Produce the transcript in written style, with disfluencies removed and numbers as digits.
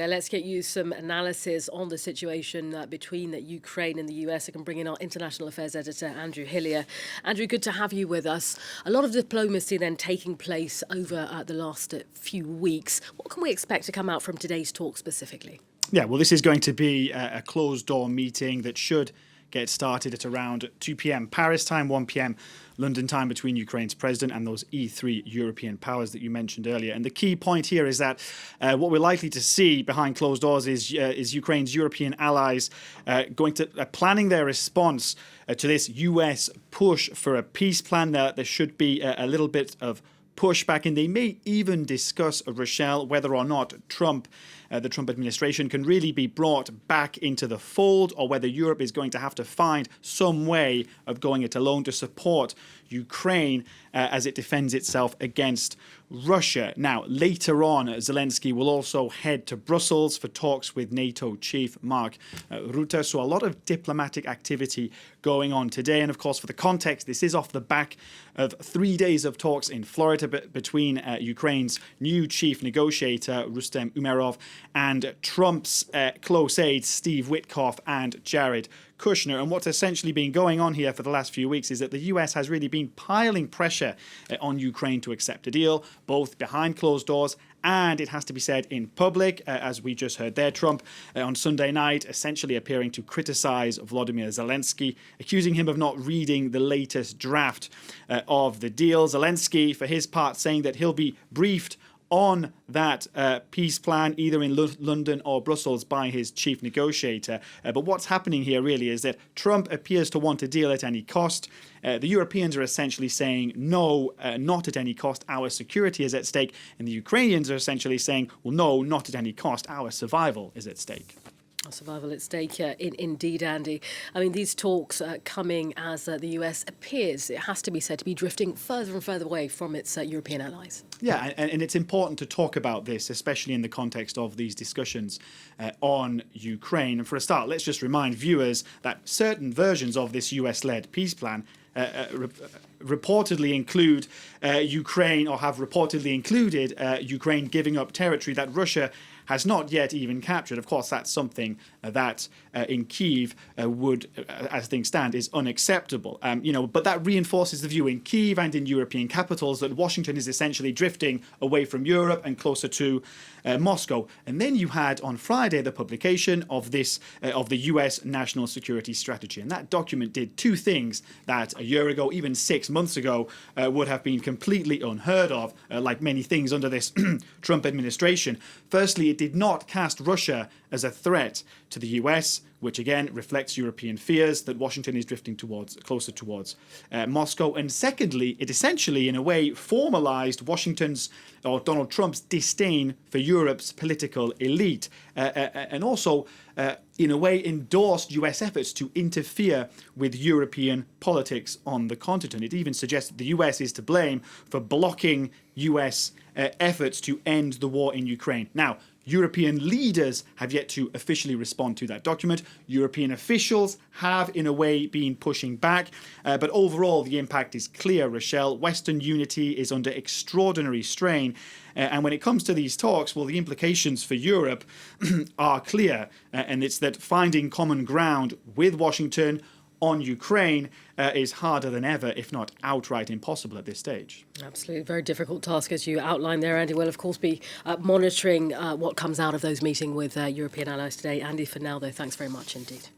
Let's get you some analysis on the situation between Ukraine and the US. I can bring in our international affairs editor, Andrew Hilliar. Andrew, good to have you with us. A lot of diplomacy then taking place over the last few weeks. What can we expect to come out from today's talk specifically? Yeah, well, this is going to be a closed-door meeting that should get started at around 2 p.m. Paris time, 1 p.m. London time, between Ukraine's president and those E3 European powers that you mentioned earlier. And the key point here is that what we're likely to see behind closed doors is Ukraine's European allies planning their response to this US push for a peace plan. There should be a little bit of pushback, and they may even discuss, Rochelle, whether or not the Trump administration can really be brought back into the fold, or whether Europe is going to have to find some way of going it alone to support Ukraine as it defends itself against Russia. Now, later on, Zelensky will also head to Brussels for talks with NATO chief Mark Rutte. So a lot of diplomatic activity going on today. And of course, for the context, this is off the back of 3 days of talks in Florida between Ukraine's new chief negotiator, Rustem Umerov, and Trump's close aides, Steve Witkoff and Jared Kushner. And what's essentially been going on here for the last few weeks is that the US has really been piling pressure on Ukraine to accept a deal, both behind closed doors and, it has to be said, in public, as we just heard there. Trump on Sunday night essentially appearing to criticize Volodymyr Zelensky, accusing him of not reading the latest draft of the deal. Zelensky, for his part, saying that he'll be briefed on that peace plan, either in London or Brussels, by his chief negotiator. But what's happening here really is that Trump appears to want a deal at any cost. The Europeans are essentially saying, no, not at any cost, our security is at stake. And the Ukrainians are essentially saying, well, no, not at any cost, our survival is at stake. Survival at stake, indeed, Andy. I mean, these talks coming as the US appears, it has to be said, to be drifting further and further away from its European allies. Yeah, and it's important to talk about this, especially in the context of these discussions on Ukraine. And for a start, let's just remind viewers that certain versions of this US-led peace plan reportedly include Ukraine, or have reportedly included Ukraine giving up territory that Russia has not yet even captured. Of course, that's something that in Kyiv would, as things stand, is unacceptable. But that reinforces the view in Kyiv and in European capitals that Washington is essentially drifting away from Europe and closer to Moscow. And then you had on Friday the publication of this of the US National Security Strategy, and that document did two things that a year ago, even 6 months ago, would have been completely unheard of, like many things under this Trump administration. Firstly, it did not cast Russia as a threat to the US, which again reflects European fears that Washington is drifting closer towards Moscow. And secondly, it essentially, in a way, formalized Washington's, or Donald Trump's, disdain for Europe's political elite, and also, in a way, endorsed US efforts to interfere with European politics on the continent. It even suggests that the US is to blame for blocking US efforts to end the war in Ukraine. Now, European leaders have yet to officially respond to that document. European officials have, in a way, been pushing back. But overall, the impact is clear, Rochelle. Western unity is under extraordinary strain. And when it comes to these talks, well, the implications for Europe are clear. And it's that finding common ground with Washington on Ukraine is harder than ever, if not outright impossible at this stage. Absolutely. Very difficult task, as you outlined there, Andy. We'll, of course, be monitoring what comes out of those meetings with European allies today. Andy, for now, though, thanks very much indeed.